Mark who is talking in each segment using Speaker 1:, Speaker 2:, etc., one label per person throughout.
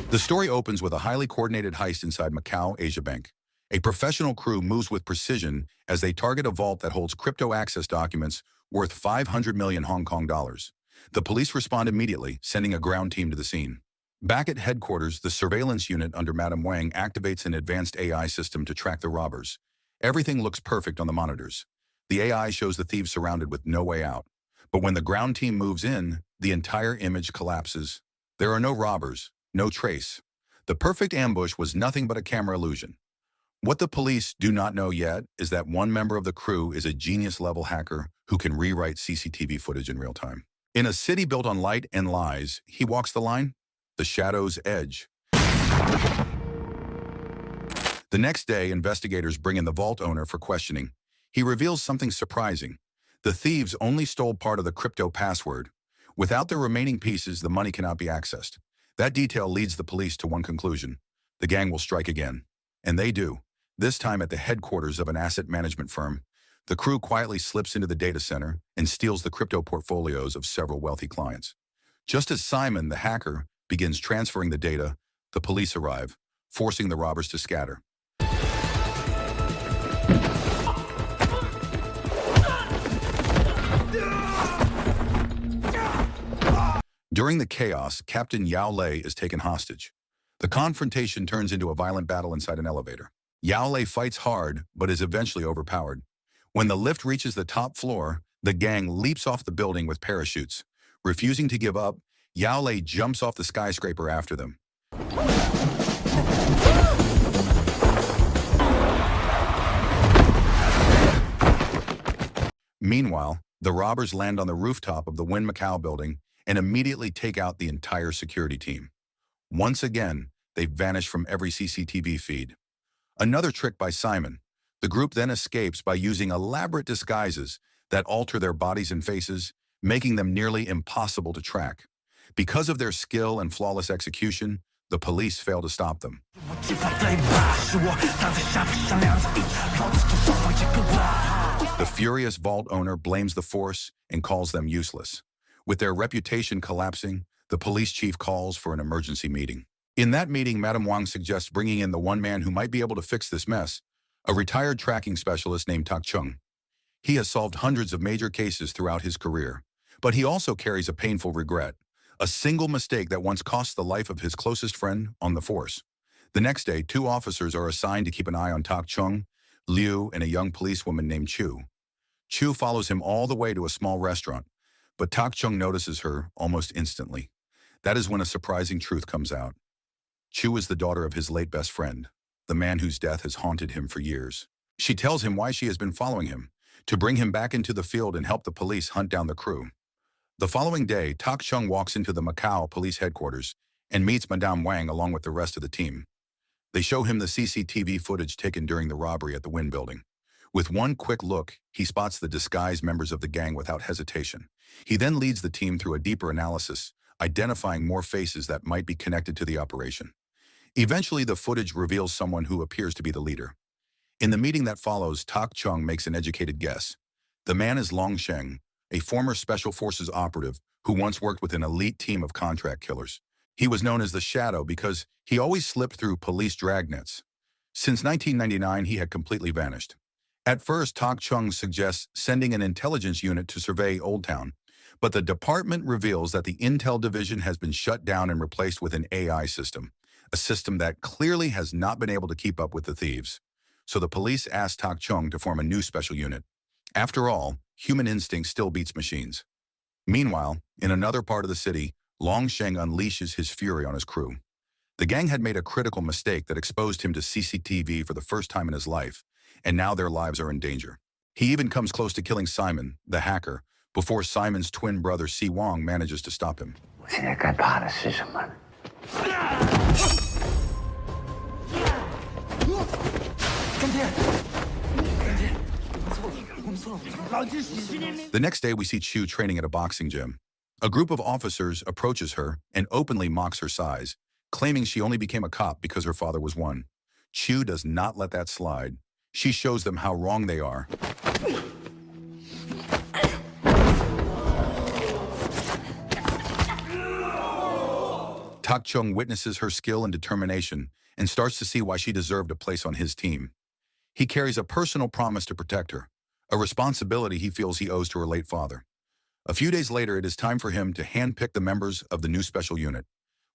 Speaker 1: The story opens with a highly coordinated heist inside Macau Asia Bank. A professional crew moves with precision as they target a vault that holds crypto access documents worth 500 million Hong Kong dollars. The police respond immediately, sending a ground team to the scene. Back at headquarters, the surveillance unit under Madam Wang activates an advanced AI system to track the robbers. Everything looks perfect on the monitors. The AI shows the thieves surrounded with no way out. But when the ground team moves in, the entire image collapses. There are no robbers, no trace. The perfect ambush was nothing but a camera illusion. What the police do not know yet is that one member of the crew is a genius-level hacker who can rewrite CCTV footage in real time. In a city built on light and lies, he walks the line, the shadow's edge. The next day, investigators bring in the vault owner for questioning. He reveals something surprising. The thieves only stole part of the crypto password. Without the remaining pieces, the money cannot be accessed. That detail leads the police to one conclusion. The gang will strike again. And they do. This time at the headquarters of an asset management firm. The crew quietly slips into the data center and steals the crypto portfolios of several wealthy clients. Just as Simon, the hacker, begins transferring the data, the police arrive, forcing the robbers to scatter. During the chaos, Captain Yao Lei is taken hostage. The confrontation turns into a violent battle inside an elevator. Yao Lei fights hard, but is eventually overpowered. When the lift reaches the top floor, the gang leaps off the building with parachutes. Refusing to give up, Yao Lei jumps off the skyscraper after them. Meanwhile, the robbers land on the rooftop of the Wynn Macau building and immediately take out the entire security team. Once again, they vanish from every CCTV feed. Another trick by Simon. The group then escapes by using elaborate disguises that alter their bodies and faces, making them nearly impossible to track. Because of their skill and flawless execution, the police fail to stop them. The furious vault owner blames the force and calls them useless. With their reputation collapsing, the police chief calls for an emergency meeting. In that meeting, Madam Wang suggests bringing in the one man who might be able to fix this mess, a retired tracking specialist named Tak Chung. He has solved hundreds of major cases throughout his career, but he also carries a painful regret, a single mistake that once cost the life of his closest friend on the force. The next day, 2 officers are assigned to keep an eye on Tak Chung, Liu, and a young policewoman named Chu. Chu follows him all the way to a small restaurant, but Tak Chung notices her almost instantly. That is when a surprising truth comes out. Chu is the daughter of his late best friend, the man whose death has haunted him for years. She tells him why she has been following him, to bring him back into the field and help the police hunt down the crew. The following day, Tak Chung walks into the Macau police headquarters and meets Madame Wang along with the rest of the team. They show him the CCTV footage taken during the robbery at the Wynn building. With one quick look, he spots the disguised members of the gang without hesitation. He then leads the team through a deeper analysis, identifying more faces that might be connected to the operation. Eventually, the footage reveals someone who appears to be the leader. In the meeting that follows, Tak Chung makes an educated guess. The man is Long Sheng, a former Special Forces operative who once worked with an elite team of contract killers. He was known as the Shadow because he always slipped through police dragnets. Since 1999, he had completely vanished. At first, Tak Chung suggests sending an intelligence unit to survey Old Town, but the department reveals that the Intel division has been shut down and replaced with an AI system, a system that clearly has not been able to keep up with the thieves. So the police ask Tak Chung to form a new special unit. After all, human instinct still beats machines. Meanwhile, in another part of the city, Long Sheng unleashes his fury on his crew. The gang had made a critical mistake that exposed him to CCTV for the first time in his life, and now their lives are in danger. He even comes close to killing Simon, the hacker, before Simon's twin brother Si Wang manages to stop him. The next day, we see Chu training at a boxing gym. A group of officers approaches her and openly mocks her size, claiming she only became a cop because her father was one. Chu does not let that slide. She shows them how wrong they are. Tak Chung witnesses her skill and determination and starts to see why she deserved a place on his team. He carries a personal promise to protect her, a responsibility he feels he owes to her late father. A few days later, it is time for him to handpick the members of the new special unit.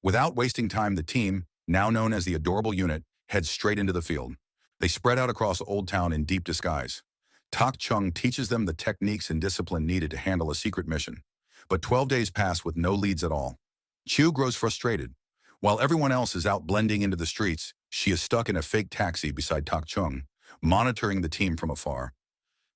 Speaker 1: Without wasting time, the team, now known as the Adorable Unit, heads straight into the field. They spread out across Old Town in deep disguise. Tak Chung teaches them the techniques and discipline needed to handle a secret mission. But 12 days pass with no leads at all. Chu grows frustrated. While everyone else is out blending into the streets, she is stuck in a fake taxi beside Tak Chung, monitoring the team from afar.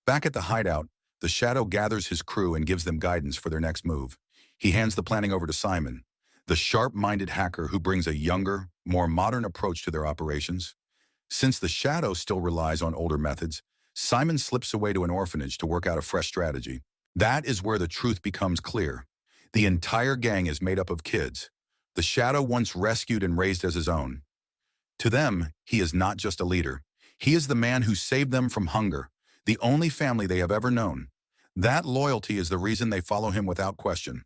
Speaker 1: Back at the hideout, the Shadow gathers his crew and gives them guidance for their next move. He hands the planning over to Simon, the sharp-minded hacker who brings a younger, more modern approach to their operations. Since the Shadow still relies on older methods, Simon slips away to an orphanage to work out a fresh strategy. That is where the truth becomes clear. The entire gang is made up of kids. The Shadow once rescued and raised as his own. To them, he is not just a leader. He is the man who saved them from hunger, the only family they have ever known. That loyalty is the reason they follow him without question.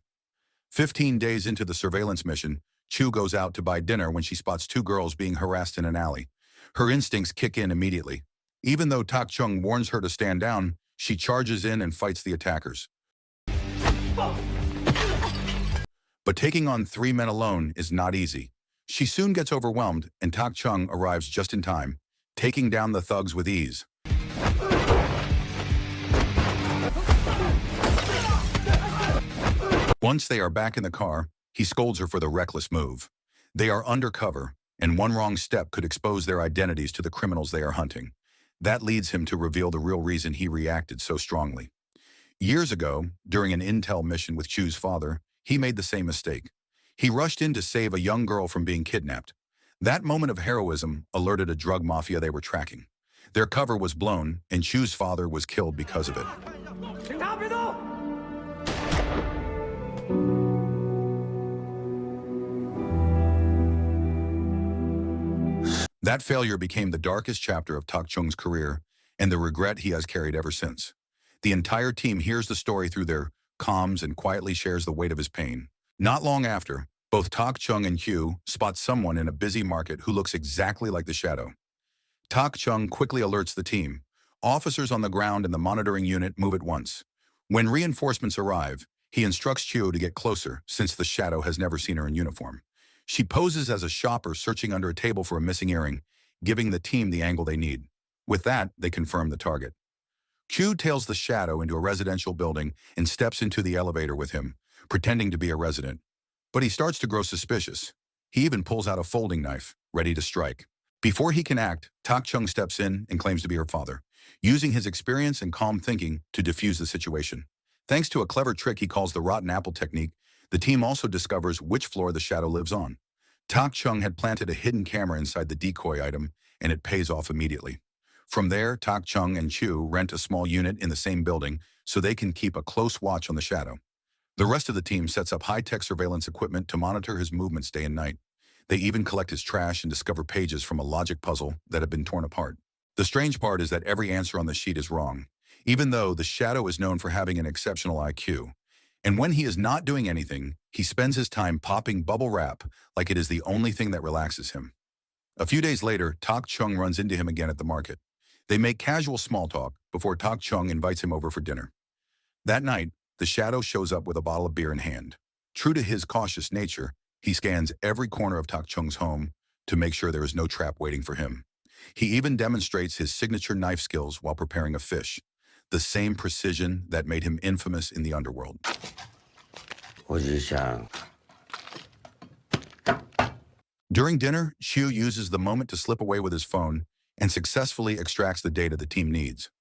Speaker 1: 15 days into the surveillance mission, Chu goes out to buy dinner when she spots two girls being harassed in an alley. Her instincts kick in immediately. Even though Tak Chung warns her to stand down, she charges in and fights the attackers. But taking on 3 men alone is not easy. She soon gets overwhelmed, and Tak Chung arrives just in time, taking down the thugs with ease. Once they are back in the car, he scolds her for the reckless move. They are undercover, and one wrong step could expose their identities to the criminals they are hunting. That leads him to reveal the real reason he reacted so strongly. Years ago, during an intel mission with Chu's father, he made the same mistake. He rushed in to save a young girl from being kidnapped. That moment of heroism alerted a drug mafia they were tracking. Their cover was blown, and Chu's father was killed because of it. That failure became the darkest chapter of Tak Chung's career and the regret he has carried ever since. The entire team hears the story through their comms and quietly shares the weight of his pain. Not long after, both Tak Chung and Hugh spot someone in a busy market who looks exactly like the Shadow. Tak Chung quickly alerts the team. Officers on the ground and the monitoring unit move at once. When reinforcements arrive, he instructs Hugh to get closer since the Shadow has never seen her in uniform. She poses as a shopper searching under a table for a missing earring, giving the team the angle they need. With that, they confirm the target. Q tails the Shadow into a residential building and steps into the elevator with him, pretending to be a resident. But he starts to grow suspicious. He even pulls out a folding knife, ready to strike. Before he can act, Tak Chung steps in and claims to be her father, using his experience and calm thinking to defuse the situation. Thanks to a clever trick he calls the rotten apple technique, the team also discovers which floor the Shadow lives on. Tak Chung had planted a hidden camera inside the decoy item, and it pays off immediately. From there, Tak Chung and Chu rent a small unit in the same building so they can keep a close watch on the Shadow. The rest of the team sets up high-tech surveillance equipment to monitor his movements day and night. They even collect his trash and discover pages from a logic puzzle that have been torn apart. The strange part is that every answer on the sheet is wrong, even though the Shadow is known for having an exceptional IQ. And when he is not doing anything, he spends his time popping bubble wrap like it is the only thing that relaxes him. A few days later, Tak Chung runs into him again at the market. They make casual small talk before Tak Chung invites him over for dinner. That night, the Shadow shows up with a bottle of beer in hand. True to his cautious nature, he scans every corner of Tak Chung's home to make sure there is no trap waiting for him. He even demonstrates his signature knife skills while preparing a fish, the same precision that made him infamous in the underworld. During dinner, Xiu uses the moment to slip away with his phone and successfully extracts the data the team needs.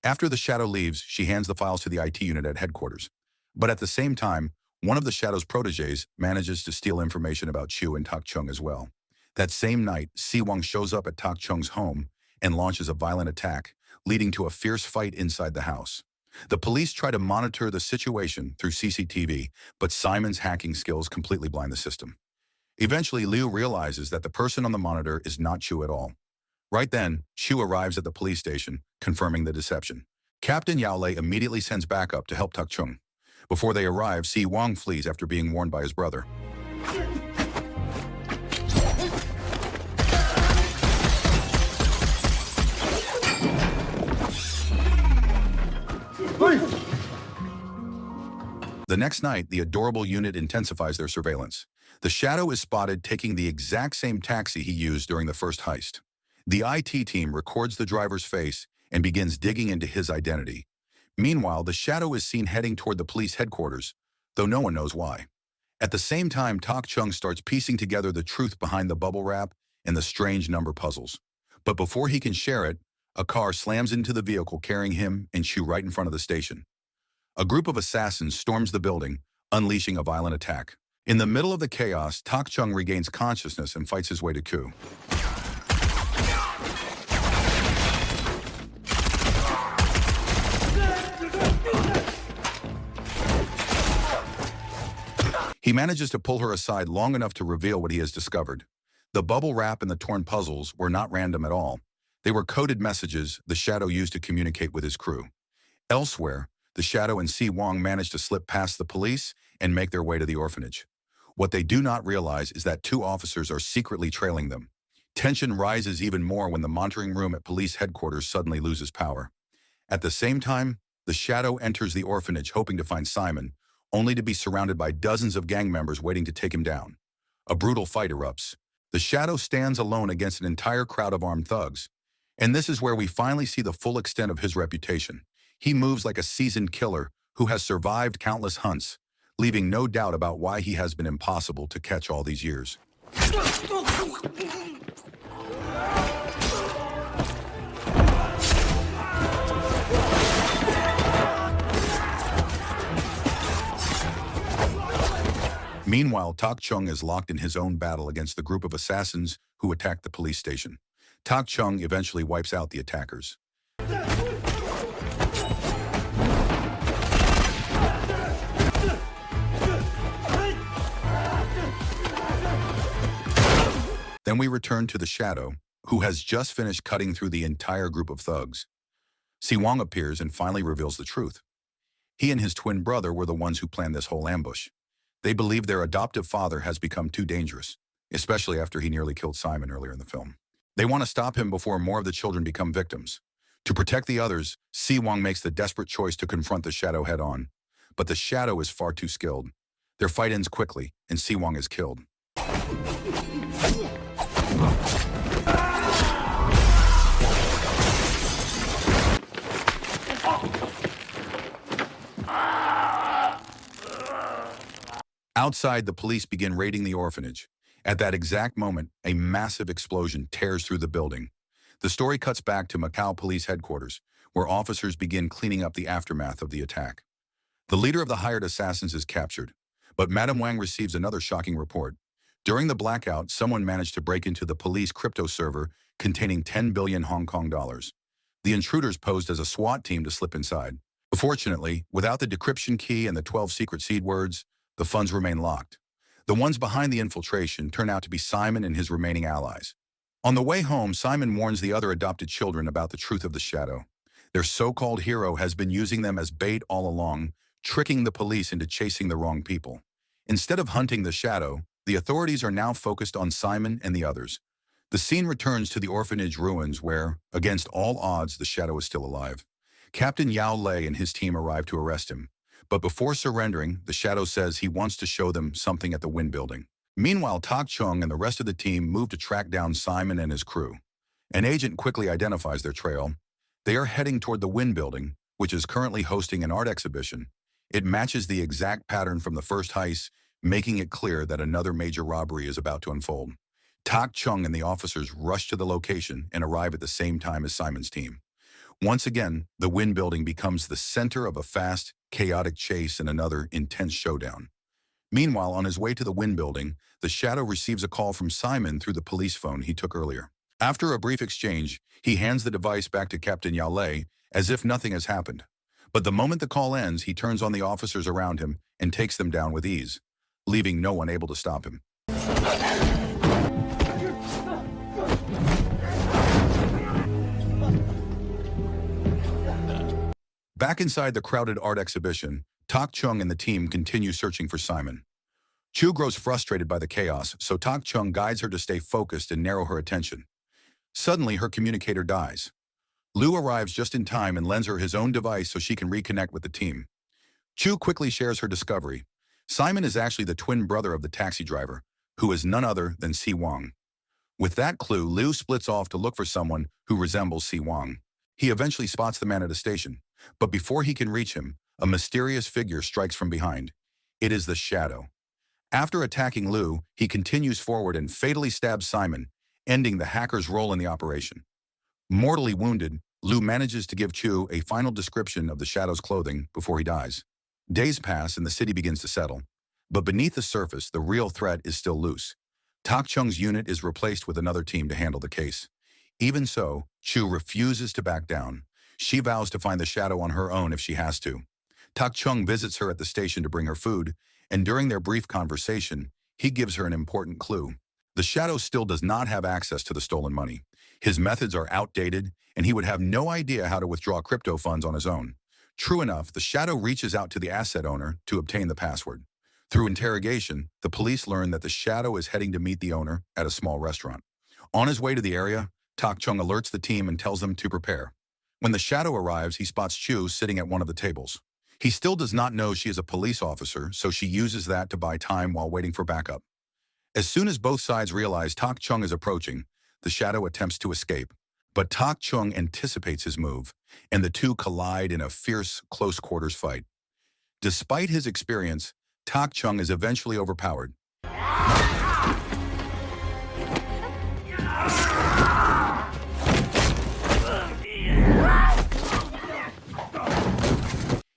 Speaker 1: After the Shadow leaves, she hands the files to the IT unit at headquarters. But at the same time, one of the Shadow's protégés manages to steal information about Xiu and Tak Chung as well. That same night, Si Wang shows up at Tak Chung's home and launches a violent attack, leading to a fierce fight inside the house. The police try to monitor the situation through CCTV, but Simon's hacking skills completely blind the system. Eventually, Liu realizes that the person on the monitor is not Chu at all. Right then, Chu arrives at the police station, confirming the deception. Captain Yao Lei immediately sends backup to help Tak Chung. Before they arrive, Si Wang flees after being warned by his brother. The next night, the adorable unit intensifies their surveillance. The Shadow is spotted taking the exact same taxi he used during the first heist. The IT team records the driver's face and begins digging into his identity. Meanwhile, the Shadow is seen heading toward the police headquarters, though no one knows why. At the same time, Tak Chung starts piecing together the truth behind the bubble wrap and the strange number puzzles. But before he can share it, a car slams into the vehicle carrying him and Shu right in front of the station. A group of assassins storms the building, unleashing a violent attack. In the middle of the chaos, Tak Chung regains consciousness and fights his way to coup. He manages to pull her aside long enough to reveal what he has discovered. The bubble wrap and the torn puzzles were not random at all. They were coded messages the Shadow used to communicate with his crew. Elsewhere, the Shadow and Si Wong manage to slip past the police and make their way to the orphanage. What they do not realize is that two officers are secretly trailing them. Tension rises even more when the monitoring room at police headquarters suddenly loses power. At the same time, the Shadow enters the orphanage hoping to find Simon, only to be surrounded by dozens of gang members waiting to take him down. A brutal fight erupts. The Shadow stands alone against an entire crowd of armed thugs. And this is where we finally see the full extent of his reputation. He moves like a seasoned killer who has survived countless hunts, leaving no doubt about why he has been impossible to catch all these years. Meanwhile, Tak Chung is locked in his own battle against the group of assassins who attacked the police station. Tak Chung eventually wipes out the attackers. Then we return to the Shadow, who has just finished cutting through the entire group of thugs. Si Wong appears and finally reveals the truth. He and his twin brother were the ones who planned this whole ambush. They believe their adoptive father has become too dangerous, especially after he nearly killed Simon earlier in the film. They want to stop him before more of the children become victims. To protect the others, Si Wong makes the desperate choice to confront the Shadow head-on. But the Shadow is far too skilled. Their fight ends quickly, and Si Wong is killed. Outside, the police begin raiding the orphanage. At that exact moment, a massive explosion tears through the building. The story cuts back to Macau Police Headquarters, where officers begin cleaning up the aftermath of the attack. The leader of the hired assassins is captured, but Madam Wang receives another shocking report. During the blackout, someone managed to break into the police crypto server containing 10 billion Hong Kong dollars. The intruders posed as a SWAT team to slip inside. Fortunately, without the decryption key and the 12 secret seed words, the funds remain locked. The ones behind the infiltration turn out to be Simon and his remaining allies. On the way home, Simon warns the other adopted children about the truth of the Shadow. Their so-called hero has been using them as bait all along, tricking the police into chasing the wrong people. Instead of hunting the Shadow, the authorities are now focused on Simon and the others. The scene returns to the orphanage ruins where, against all odds, the Shadow is still alive. Captain Yao Lei and his team arrive to arrest him. But before surrendering, the Shadow says he wants to show them something at the Wind Building. Meanwhile, Tak Chung and the rest of the team move to track down Simon and his crew. An agent quickly identifies their trail. They are heading toward the Wind Building, which is currently hosting an art exhibition. It matches the exact pattern from the first heist, making it clear that another major robbery is about to unfold. Tak Chung and the officers rush to the location and arrive at the same time as Simon's team. Once again, the Wind Building becomes the center of a fast, chaotic chase and another intense showdown. Meanwhile, on his way to the Wind Building, the Shadow receives a call from Simon through the police phone he took earlier. After a brief exchange, he hands the device back to Captain Yao Lei as if nothing has happened. But the moment the call ends, he turns on the officers around him and takes them down with ease, leaving no one able to stop him. Back inside the crowded art exhibition, Tak Chung and the team continue searching for Simon. Chu grows frustrated by the chaos, so Tak Chung guides her to stay focused and narrow her attention. Suddenly, her communicator dies. Liu arrives just in time and lends her his own device so she can reconnect with the team. Chu quickly shares her discovery. Simon is actually the twin brother of the taxi driver, who is none other than Si Wang. With that clue, Liu splits off to look for someone who resembles Si Wang. He eventually spots the man at a station, but before he can reach him, a mysterious figure strikes from behind. It is the Shadow. After attacking Liu, he continues forward and fatally stabs Simon, ending the hacker's role in the operation. Mortally wounded, Liu manages to give Chu a final description of the Shadow's clothing before he dies. Days pass and the city begins to settle. But beneath the surface, the real threat is still loose. Tak Chung's unit is replaced with another team to handle the case. Even so, Chu refuses to back down. She vows to find the Shadow on her own if she has to. Tak Chung visits her at the station to bring her food, and during their brief conversation, he gives her an important clue. The Shadow still does not have access to the stolen money. His methods are outdated, and he would have no idea how to withdraw crypto funds on his own. True enough, the Shadow reaches out to the asset owner to obtain the password. Through interrogation, the police learn that the Shadow is heading to meet the owner at a small restaurant. On his way to the area, Tak Chung alerts the team and tells them to prepare. When the Shadow arrives, he spots Chu sitting at one of the tables. He still does not know she is a police officer, so she uses that to buy time while waiting for backup. As soon as both sides realize Tak Chung is approaching, the Shadow attempts to escape. But Tak Chung anticipates his move, and the two collide in a fierce, close-quarters fight. Despite his experience, Tak Chung is eventually overpowered.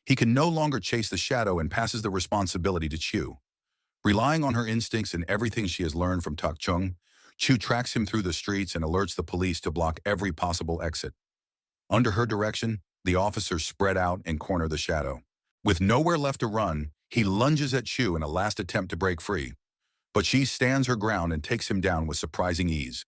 Speaker 1: He can no longer chase the Shadow and passes the responsibility to Chu. Relying on her instincts and everything she has learned from Tak Chung, Chu tracks him through the streets and alerts the police to block every possible exit. Under her direction, the officers spread out and corner the Shadow. With nowhere left to run, he lunges at Chu in a last attempt to break free. But she stands her ground and takes him down with surprising ease.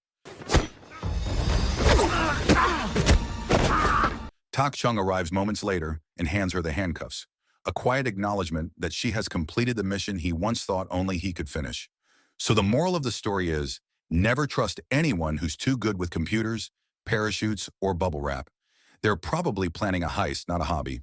Speaker 1: Tak Chung arrives moments later and hands her the handcuffs, a quiet acknowledgement that she has completed the mission he once thought only he could finish. So the moral of the story is, never trust anyone who's too good with computers, parachutes, or bubble wrap. They're probably planning a heist, not a hobby.